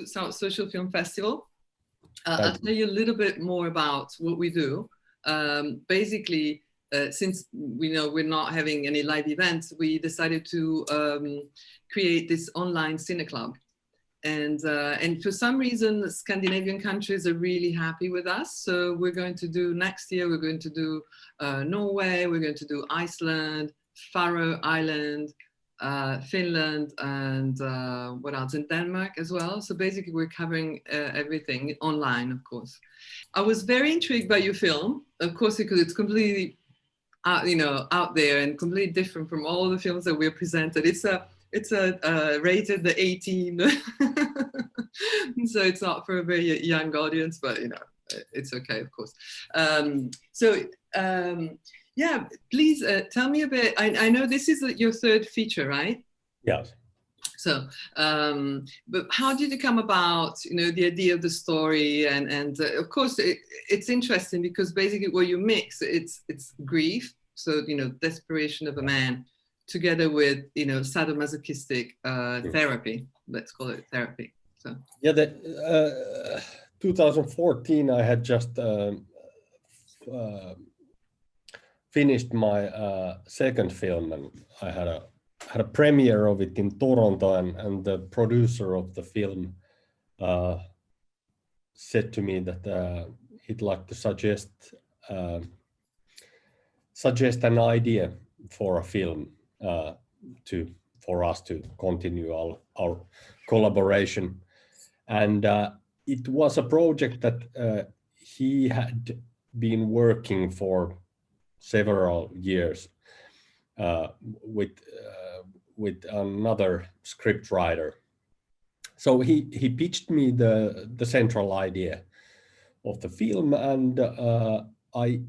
South Social Film Festival. I'll tell you a little bit more about what we do. Basically, since we know we're not having any live events, we decided to create this online cine club. And for some reason, the Scandinavian countries are really happy with us. So we're going to do next year, we're going to do Norway, we're going to do Iceland, Faroe Island, Finland, and what else, in Denmark as well. So basically we're covering everything online, of course. I was very intrigued by your film, of course, because it's completely out there and completely different from all the films that we're presented. It's rated the 18, so it's not for a very young audience, but it's okay, of course. Yeah, please tell me a bit. I know this is your third feature, right? Yes. So, but how did it come about? The idea of the story, and of course, it's interesting because basically, what you mix, it's grief, so desperation of a man, together with sadomasochistic therapy. Let's call it therapy. So yeah, 2014, I had just finished my second film, and I had a premiere of it in Toronto, and the producer of the film said to me that he'd like to suggest an idea for a film for us to continue our collaboration. And it was a project that he had been working for several years with another script writer. So he pitched me the central idea of the film, and I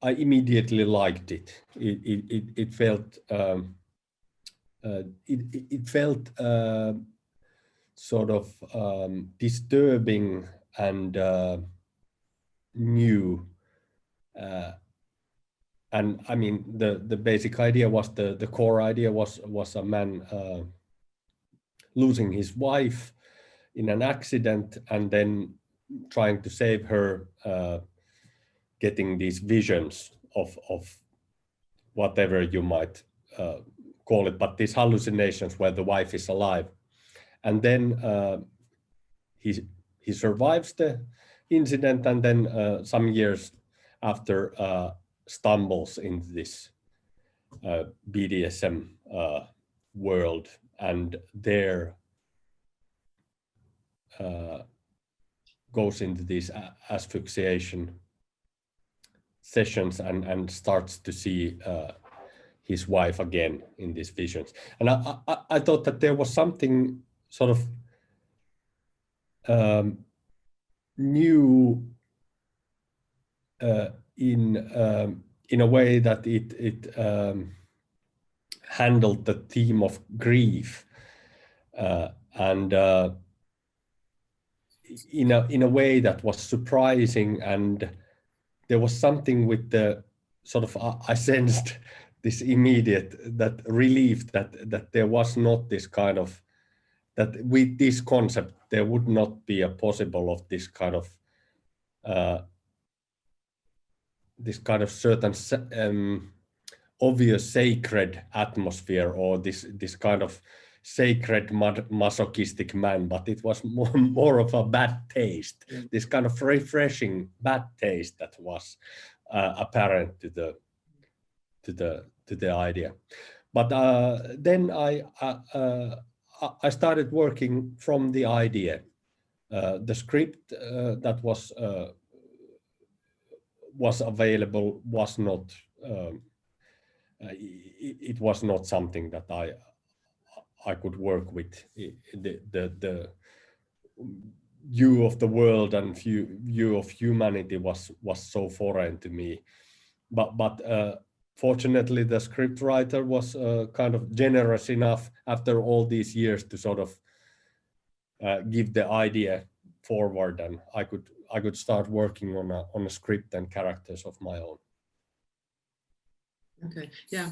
immediately liked it. It felt sort of disturbing and new. And I mean, the basic idea was the core idea was a man losing his wife in an accident and then trying to save her, getting these visions of whatever you might call it, but these hallucinations where the wife is alive. And then he survives the incident, and then some years after stumbles into this BDSM world, and there goes into these asphyxiation sessions and starts to see his wife again in these visions. And I thought that there was something sort of new in a way that it handled the theme of grief and in a way that was surprising, and there was something with the sort of I sensed this immediate relief that there was not this kind of, that with this concept there would not be a possible of this kind of certain obvious sacred atmosphere, or this kind of sacred masochistic man, but it was more of a bad taste, this kind of refreshing bad taste that was apparent to the idea. But then I started working from the idea. The script that was available was not. It was not something that I could work with. The view of the world and view of humanity was so foreign to me. But fortunately, the script writer was kind of generous enough after all these years to sort of give the idea forward, and I could start working on a script and characters of my own. Okay, yeah.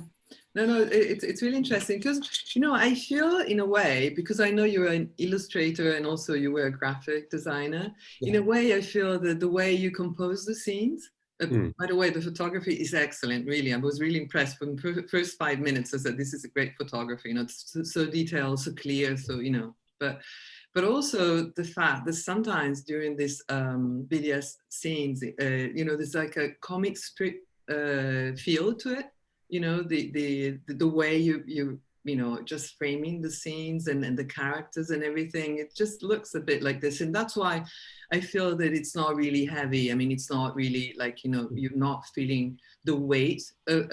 No, it's really interesting because, you know, I feel in a way, because I know you're an illustrator and also you were a graphic designer, in a way I feel that the way you compose the scenes, by the way, the photography is excellent, really. I was really impressed from the first 5 minutes. I said, this is a great photography, you know, it's so detailed, so clear, so, you know, but also the fact that sometimes during this BDS scenes, you know, there's like a comic strip feel to it. You know, the way you know, just framing the scenes and the characters and everything, it just looks a bit like this. And that's why I feel that it's not really heavy. I mean, it's not really like, you know, you're not feeling the weight of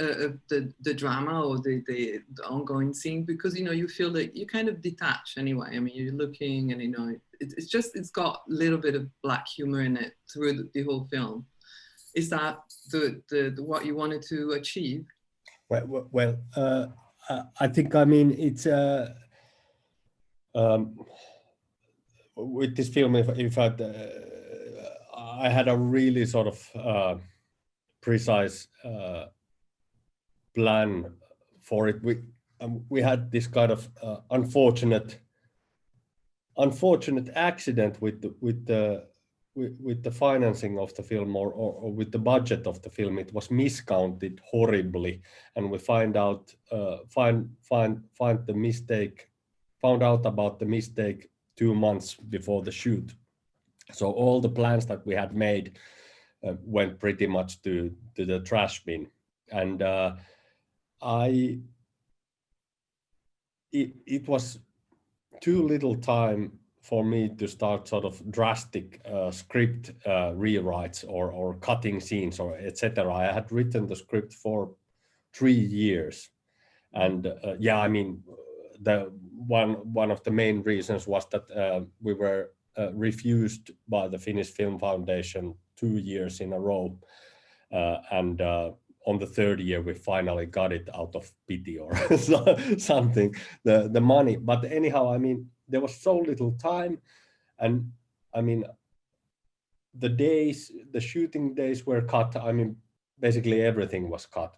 the drama or the ongoing scene, because, you know, you feel that you kind of detach anyway. I mean, you're looking and, you know, it's just, it's got a little bit of black humor in it through the whole film. Is that the what you wanted to achieve? Well, I think, I mean, it's with this film, if I had a really sort of precise plan for it. We had this kind of unfortunate accident with the financing of the film, or with the budget of the film. It was miscounted horribly, and we found out about the mistake 2 months before the shoot. So all the plans that we had made went pretty much to the trash bin, and it was too little time for me to start sort of drastic script rewrites or cutting scenes or etc. I had written the script for 3 years, and yeah, I mean, the one of the main reasons was that we were refused by the Finnish Film Foundation 2 years in a row, and on the 3rd year we finally got it out of pity or something, the money. But anyhow, I mean, there was so little time, and I mean, the shooting days were cut. I mean, basically everything was cut.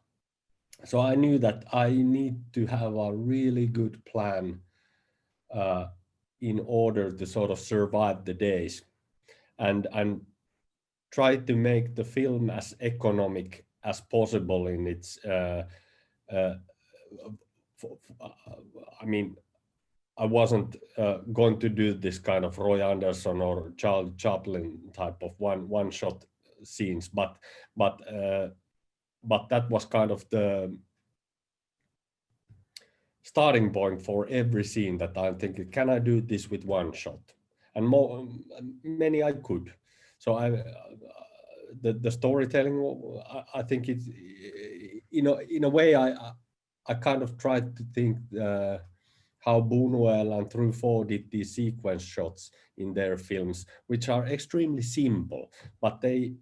So I knew that I need to have a really good plan in order to sort of survive the days, and try to make the film as economic as possible in its I mean, I wasn't going to do this kind of Roy Anderson or Charles Chaplin type of one shot scenes, but that was kind of the starting point for every scene, that I'm thinking, can I do this with one shot? And many I could. So the storytelling, I think it's, in a way, I kind of tried to think how Buñuel and Truffaut did these sequence shots in their films, which are extremely simple, but they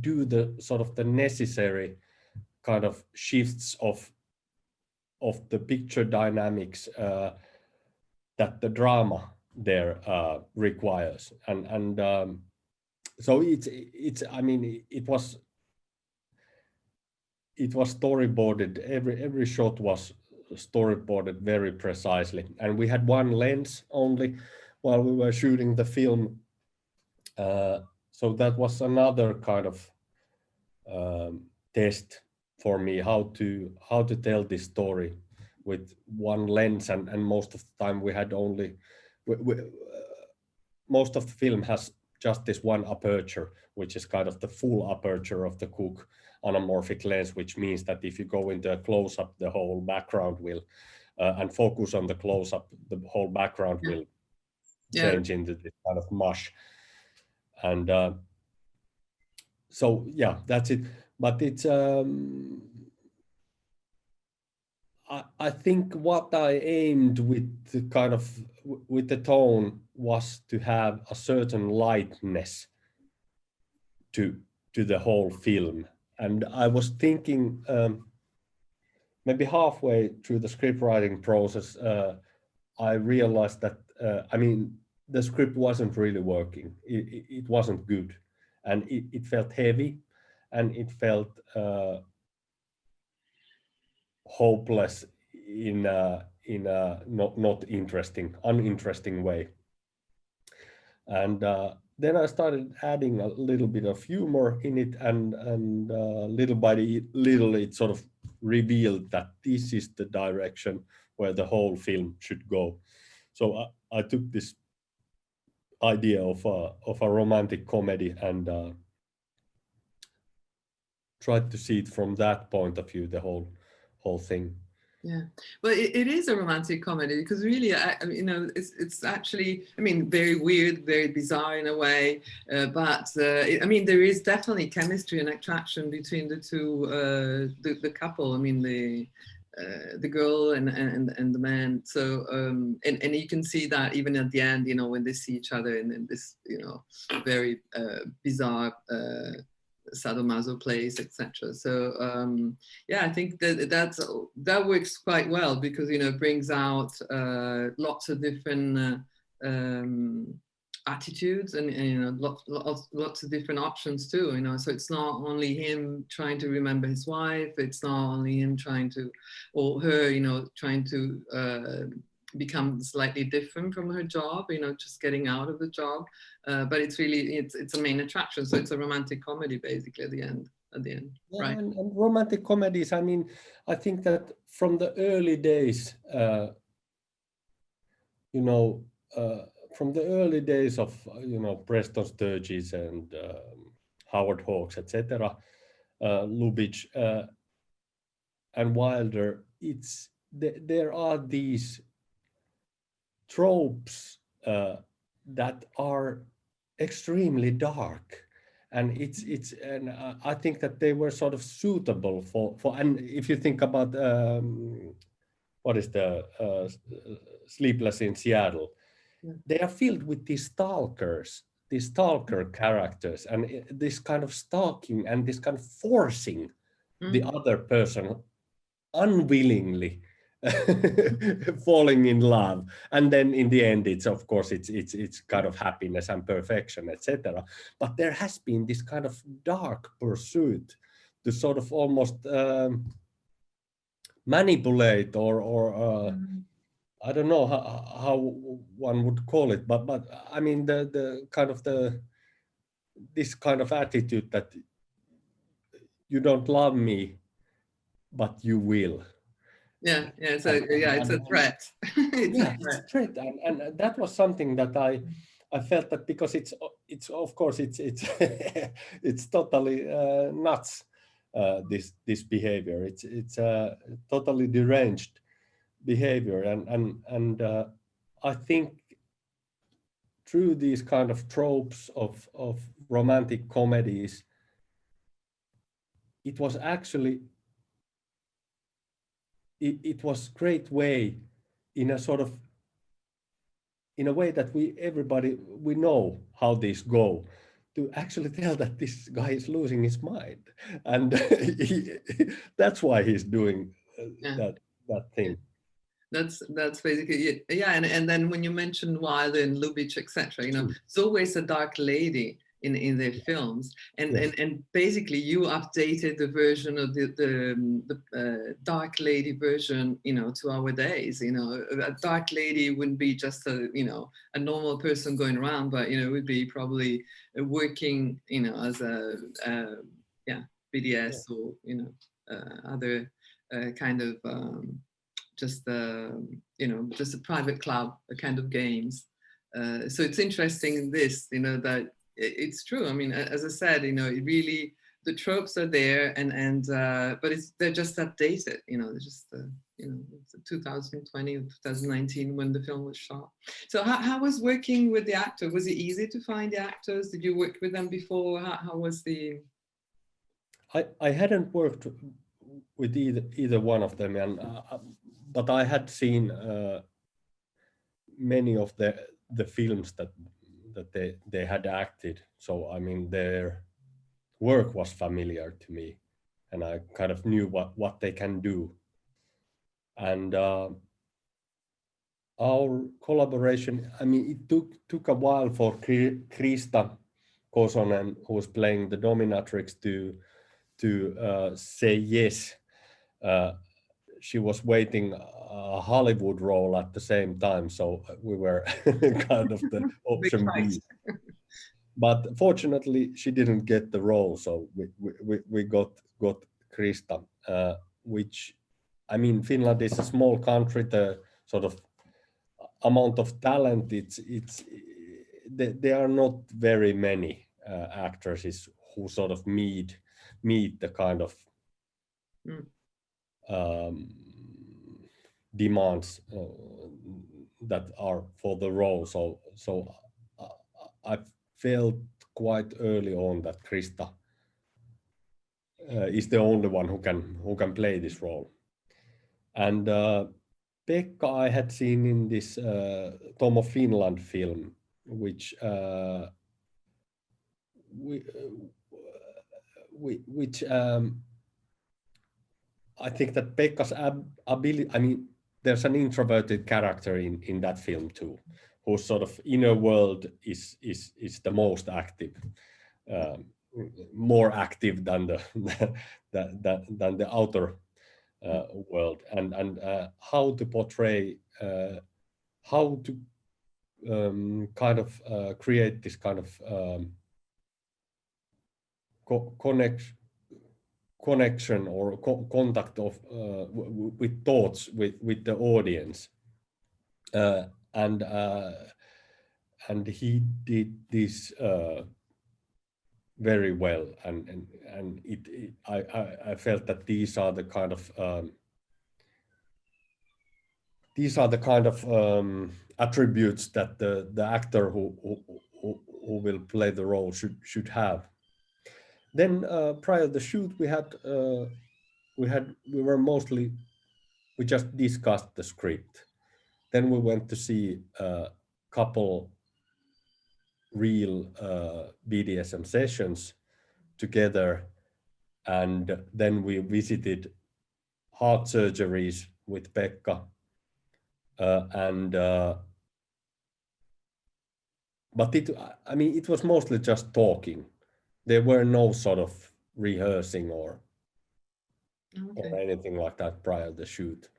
do the sort of the necessary kind of shifts of the picture dynamics that the drama there requires, and so it's I mean, it was storyboarded. Every shot was storyboarded very precisely, and we had one lens only while we were shooting the film, so that was another kind of test for me, how to tell this story with one lens, and most of the time we had only most of the film has just this one aperture, which is kind of the full aperture of the Cooke anamorphic lens, which means that if you go into a close-up, the whole background will and focus on the close-up, the whole background will change into this kind of mush. And so yeah, that's it. But it's I think what I aimed with the kind of with the tone was to have a certain lightness to the whole film. And I was thinking maybe halfway through the script writing process, I realized that I mean, the script wasn't really working. It wasn't good, and it felt heavy, and it felt hopeless in a not uninteresting way. And then I started adding a little bit of humor in it, and little by little it sort of revealed that this is the direction where the whole film should go. So I took this idea of a romantic comedy and tried to see it from that point of view, the whole thing. Yeah, well, it is a romantic comedy because really, it's actually, very weird, very bizarre in a way, but there is definitely chemistry and attraction between the two, the couple. The girl and the man. So and you can see that even at the end, when they see each other in this, very bizarre sadomaso place, etc. So yeah, I think that works quite well because it brings out lots of different attitudes and lots of different options too. So it's not only him trying to remember his wife. It's not only him trying to, or her, trying to become slightly different from her job, just getting out of the job. But it's really, it's a main attraction. So it's a romantic comedy basically at the end, yeah, right? And romantic comedies, I think that from the early days, from the early days of, Preston Sturges and Howard Hawks, etc., Lubitsch and Wilder, there are these tropes that are extremely dark, and and I think that they were sort of suitable for and if you think about what is the Sleepless in Seattle, they are filled with these stalker characters, and this kind of stalking and this kind of forcing the other person unwillingly falling in love, and then in the end it's of course it's kind of happiness and perfection, etc. But there has been this kind of dark pursuit to sort of almost manipulate or I don't know how one would call it, but the kind of this kind of attitude that you don't love me but you will. Yeah, so it's a threat. It's a threat, and that was something that I felt that because it's of course it's it's totally nuts, this behavior. It's totally deranged behavior, and I think through these kind of tropes of romantic comedies, it was actually it was great way in a sort of in a way that we know how these go, to actually tell that this guy is losing his mind, and that's why he's doing that thing. That's basically it. Yeah, and then when you mentioned Wilder and Lubitsch, etc., it's always a dark lady in their films, and basically you updated the version of the dark lady version, to our days. A dark lady wouldn't be just a normal person going around, but it would be probably working as a BDS or other kind of just just a private club, a kind of games. So it's interesting this, that it's true. As I said, it really, the tropes are there, and but they're just updated. They're just it's 2020 or 2019 when the film was shot. So how was working with the actor? Was it easy to find the actors? Did you work with them before? How was the? I hadn't worked with either one of them, and but I had seen many of the films that they had acted. So their work was familiar to me, and I kind of knew what they can do. And our collaboration, it took a while for Krista Kosonen, who was playing the dominatrix, to say yes. she was waiting a Hollywood role at the same time, so we were kind of the option B. But fortunately, she didn't get the role, so we got Krista, which, I mean, Finland is a small country. The sort of amount of talent, there are not very many actresses who sort of meet the kind of demands that are for the role. So I felt quite early on that Krista is the only one who can play this role. And Pekka I had seen in this Tom of Finland film, which I think that Pekka's ability, I mean, there's an introverted character in that film too, whose sort of inner world is the most active, more active than the outer world, and how to portray, how to kind of create this kind of connection or contact of with thoughts with the audience, and he did this very well, and I felt that these are the kind of attributes that the actor who will play the role should have. Then prior to the shoot, we just discussed the script. Then we went to see a couple real BDSM sessions together, and then we visited heart surgeries with Pekka, but it was mostly just talking. There were no sort of rehearsing or anything like that prior to the shoot.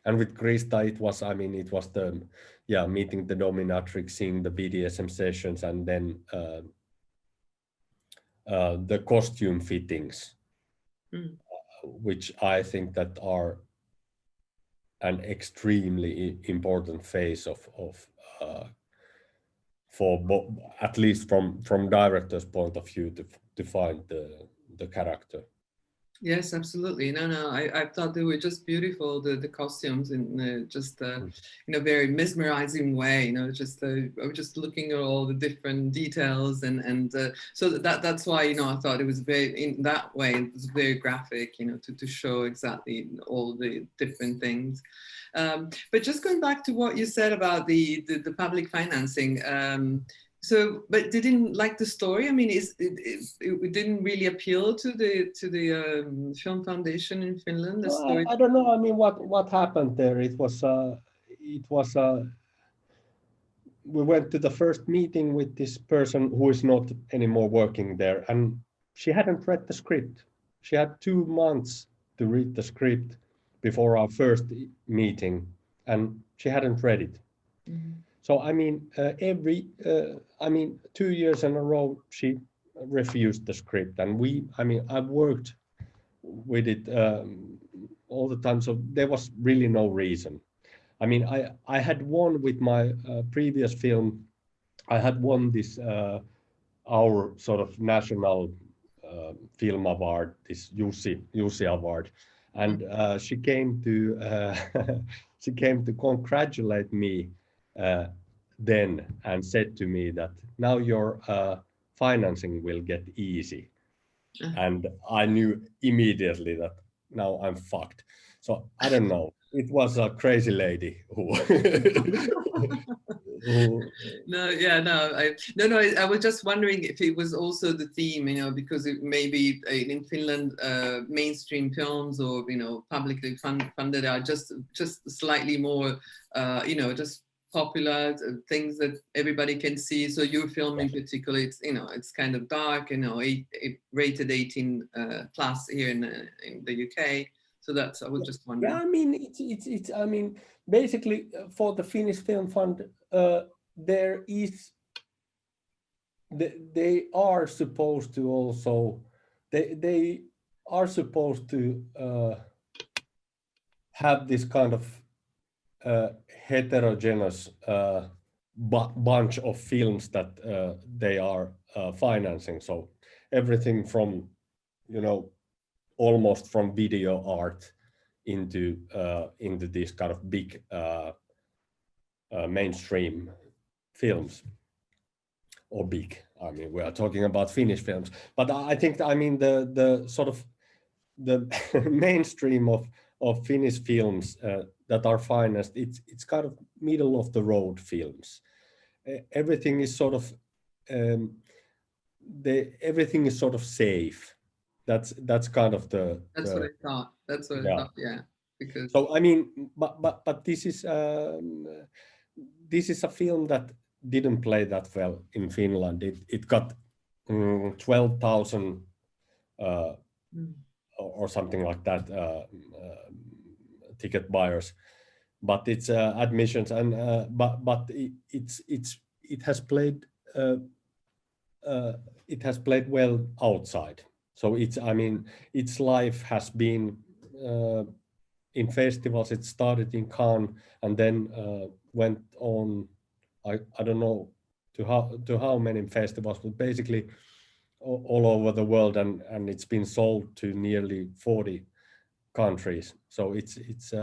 And with Krista, it was the meeting the dominatrix, seeing the BDSM sessions, and then the costume fittings, which I think that are an extremely important phase of at least from director's point of view to find the character. Yes, absolutely. No, I thought they were just beautiful, the costumes, in just in a very mesmerizing way. I was just looking at all the different details, and so that's why I thought it was very, in that way, it was very graphic, to show exactly all the different things. But just going back to what you said about the public financing. So, but they didn't like the story. I mean, it didn't really appeal to the film foundation in Finland. The story. I don't know. I mean, what happened there? It was we went to the first meeting with this person who is not anymore working there, and she hadn't read the script. She had 2 months to read the script before our first meeting, and she hadn't read it. So I mean, 2 years in a row, she refused the script, and I've worked with it all the time, so there was really no reason. I mean, I had won with my previous film. I had won this our sort of national film award, this Jussi award, and she came to congratulate me then, and said to me that now your financing will get easy. And I knew immediately that now I'm fucked. So I don't know. It was a crazy lady who. I was just wondering if it was also the theme, because it maybe in Finland, mainstream films or publicly funded are just slightly more, just popular things that everybody can see. So your film in particular, it's kind of dark, rated 18 plus here in the UK. So that's, I was just wondering. Yeah, I mean, it's I mean, basically for the Finnish Film Fund, there is, they are supposed to also, they are supposed to have this kind of heterogeneous bunch of films that they are financing. So everything from, you know, almost from video art into these kind of big mainstream films. Or big, I mean, we are talking about Finnish films, but I think, I mean, the sort of the mainstream of Finnish films that are financed, it's kind of middle of the road films. Everything is sort of everything is sort of safe. That's kind of the. That's what I thought. That's what I thought. Yeah, because. So I mean, but this is a film that didn't play that well in Finland. It got 12,000 or something like that ticket buyers, but it's admissions, and but it has played well outside. So it's, I mean, its life has been in festivals. It started in Cannes and then went on, I don't know to how many festivals, but basically all over the world, and it's been sold to nearly 40 countries. So it's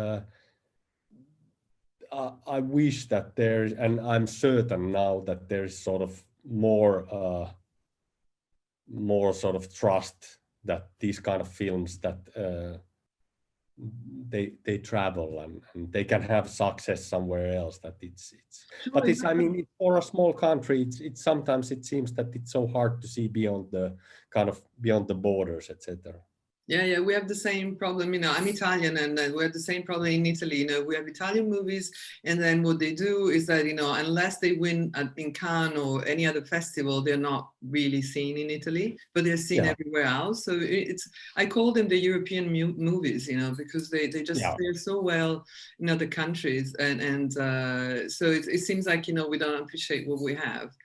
I wish that there's, and I'm certain now that there's sort of more sort of trust that these kind of films that they travel and they can have success somewhere else, that it's sure, but it's, I mean, for a small country, it's sometimes it seems that it's so hard to see beyond the kind of beyond the borders, etc. Yeah, we have the same problem. You know, I'm Italian, and we have the same problem in Italy. You know, we have Italian movies, and then what they do is that, you know, unless they win in Cannes or any other festival, they're not really seen in Italy, but they're seen everywhere else. So it's, I call them the European movies, you know, because they just fare so well in other countries, and so it seems like, you know, we don't appreciate what we have.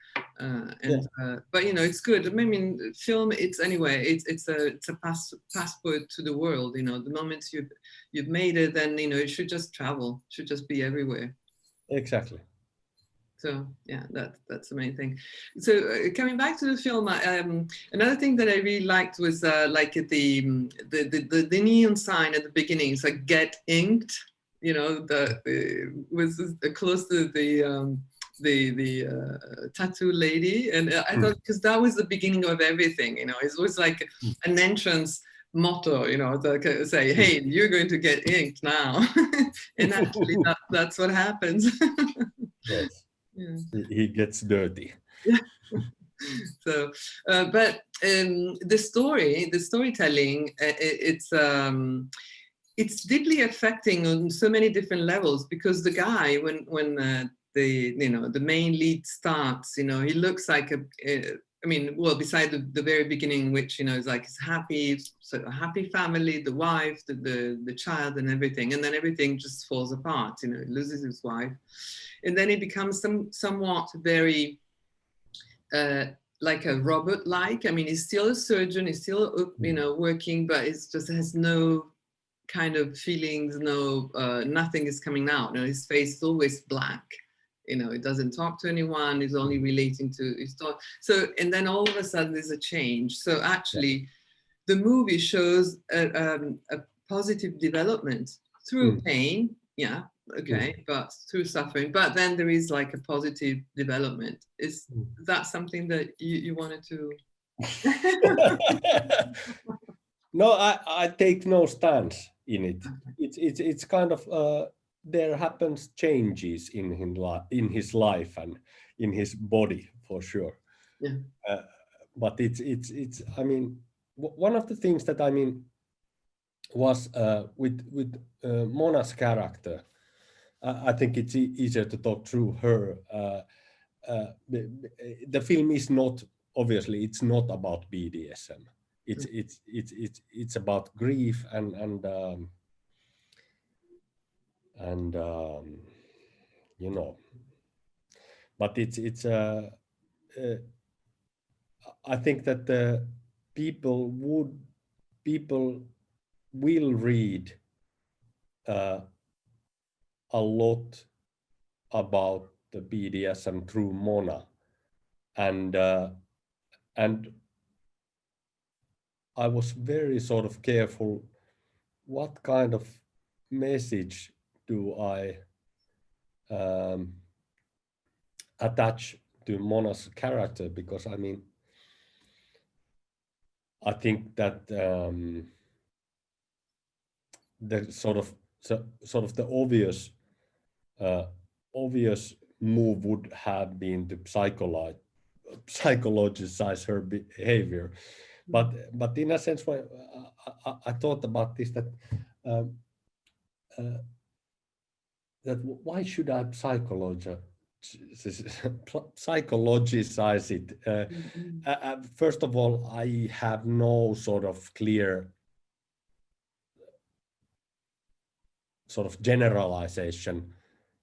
But you know, it's good. I mean, film, it's anyway, it's a passport to the world. You know, the moment you've made it, then, you know, it should just travel, should just be everywhere. Exactly. So yeah, that's the main thing. So coming back to the film, another thing that I really liked was like the neon sign at the beginning. It's like "Get Inked." You know, was close to the tattoo lady, and I thought, because that was the beginning of everything, you know, it was like an entrance motto, you know, to say, hey, you're going to get inked now. And actually that's what happens. Yes. Yeah. He gets dirty. Yeah. So but the storytelling, it's deeply affecting on so many different levels, because the guy, when the main lead starts, you know, he looks like I mean, well, beside the very beginning, which, you know, is like, it's a happy family, the wife, the child and everything, and then everything just falls apart, you know, he loses his wife, and then he becomes somewhat very like a robot-like. I mean, he's still a surgeon, he's still, you know, working, but it just has no kind of feelings, no, nothing is coming out. You know, his face is always black. You know, he doesn't talk to anyone. He's only relating to his thought. So, and then all of a sudden there's a change. So actually, the movie shows a positive development through pain. Yeah, okay, but through suffering. But then there is like a positive development. Is that something that you wanted to? No, I take no stance in it. It's kind of there happens changes in his life and in his body, for sure. Yeah. But it's I mean, one of the things that, I mean, was with Mona's character. I think it's easier to talk through her. The film is not, obviously, it's not about BDSM. It's about grief and and you know, but it's I think that the people will read a lot about the BDSM through Mona, and I was very sort of careful what kind of message do I attach to Mona's character, because I mean, I think that the sort of the obvious move would have been to psychologize her behavior, but in a sense, when I thought about this, that that why should I psychologize it? First of all, I have no sort of clear sort of generalization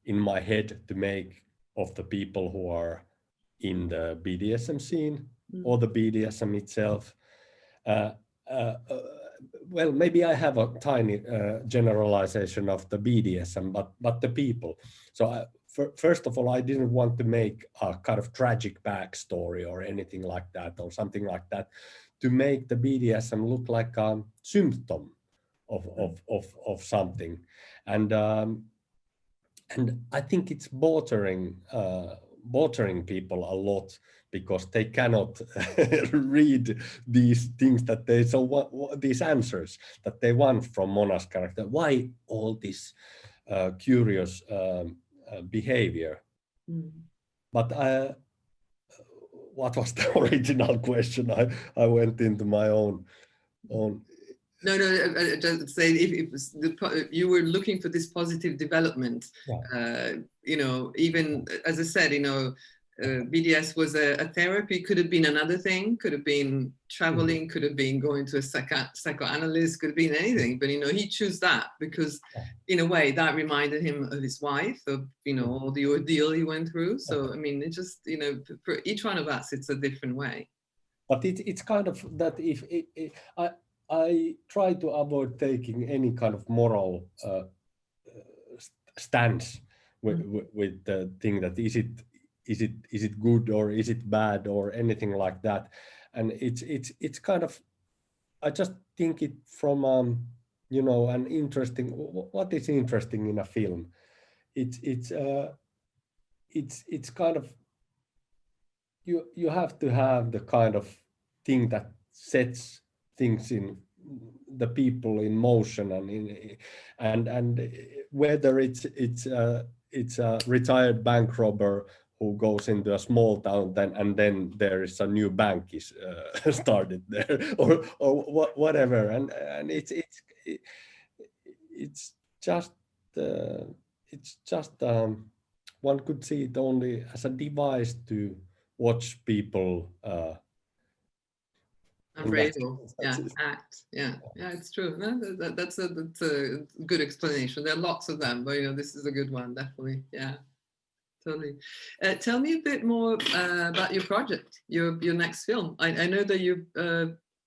in my head to make of the people who are in the BDSM scene or the BDSM itself. Well, maybe I have a tiny generalization of the BDSM, but the people. So first of all, I didn't want to make a kind of tragic backstory or anything like that, or something like that, to make the BDSM look like a symptom of something, and I think it's bothering people a lot, because they cannot read these things that they these answers that they want from Mona's character. Why all this curious behavior? But what was the original question? I went into my own. No, just say if you were looking for this positive development, you know, even as I said, you know, BDS was a therapy, could have been another thing, could have been traveling, could have been going to a psychoanalyst, could have been anything, but, you know, he chose that because in a way that reminded him of his wife, of, you know, all the ordeal he went through. So, I mean, it just, you know, for each one of us, it's a different way. But it's kind of that if I try to avoid taking any kind of moral stance with the thing that is it good or is it bad or anything like that, and it's kind of, I just think it from you know, an interesting, what is interesting in a film, it's kind of, you have to have the kind of thing that sets things in the people in motion, and whether it's a retired bank robber who goes into a small town and then there is a new bank is started there, or whatever, and it's just one could see it only as a device to watch people Unbreakable, act, it's true. No, that's a good explanation. There are lots of them, but, you know, this is a good one, definitely. Yeah, totally. Tell me a bit more about your project, your next film. I know that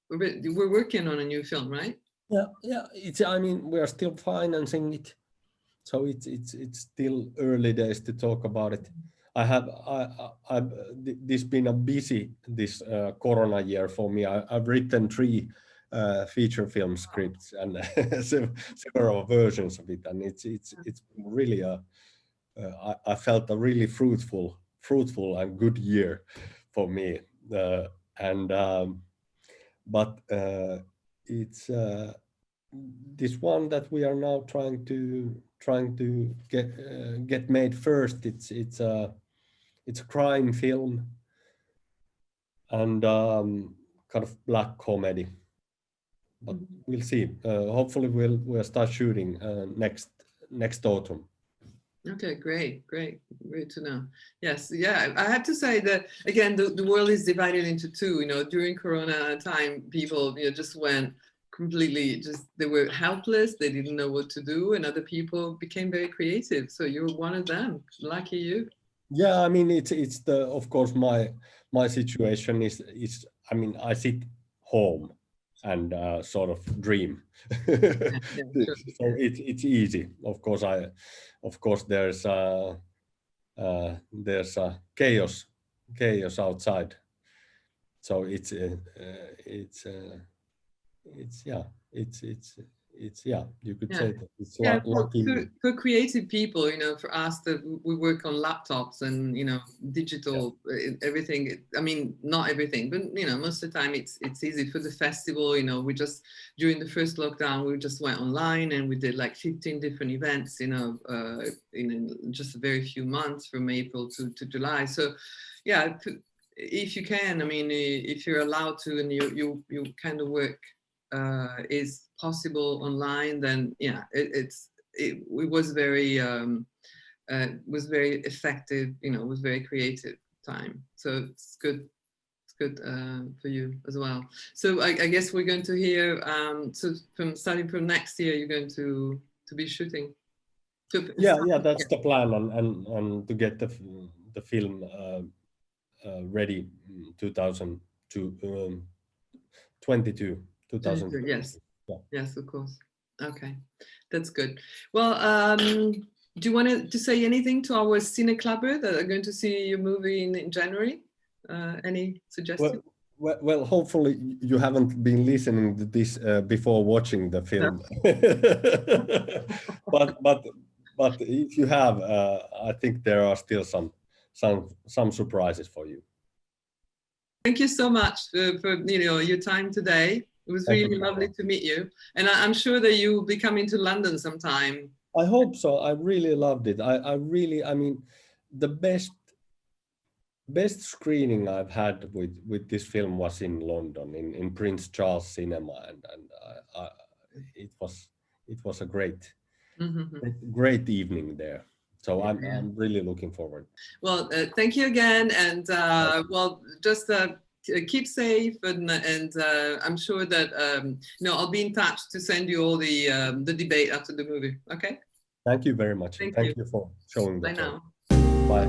we're working on a new film, right? Yeah. I mean, we are still financing it, so it's still early days to talk about it. This been a busy this Corona year for me. I've written 3 feature film scripts and several versions of it, and it's really I felt a really fruitful and good year for me, but it's this one that we are now trying to get made first. It's a crime film and kind of black comedy, but we'll see. Hopefully we'll start shooting next autumn. Okay, great to know. Yes, yeah, I have to say that again, the world is divided into two. You know, during Corona time, people, you know, just went completely just, they were helpless, they didn't know what to do, and other people became very creative. So you're one of them. Lucky you. Yeah, I mean, it's the, of course, my situation is I mean, I sit home and sort of dream. Yeah, sure. So it's easy. Of course there's chaos outside. So it's yeah, you could Yeah. say that it's Yeah, lucky me. for creative people, you know, for us that we work on laptops and, you know, digital, everything. I mean, not everything, but, you know, most of the time it's easy. For the festival, you know, we just, during the first lockdown, we just went online and we did like 15 different events, you know, in just a very few months, from April to July. So yeah, if you can, I mean, if you're allowed to, and you kind of work is possible online, then yeah, it was very effective. You know, it was very creative time. So it's good. It's good for you as well. So I guess we're going to hear. So from starting from next year, you're going to be shooting. Yeah, that's the plan, and to get the film ready 2022. 2022. Yes. Yeah. Yes, of course. Okay, that's good. Well, do you want to say anything to our Cine Clubber that are going to see your movie in January? Any suggestions? Well, hopefully you haven't been listening to this before watching the film. but if you have, I think there are still some surprises for you. Thank you so much for your time today. It was really lovely to meet you, and I'm sure that you will be coming to London sometime. I hope so. I really loved it. I mean, the best screening I've had with this film was in London, in Prince Charles Cinema, and it was a great evening there. So I'm really looking forward. Well, thank you again, and well, just keep safe, and I'm sure that I'll be in touch to send you all the debate after the movie. Okay. Thank you very much. Thank Thank you for showing Bye that. now. Bye.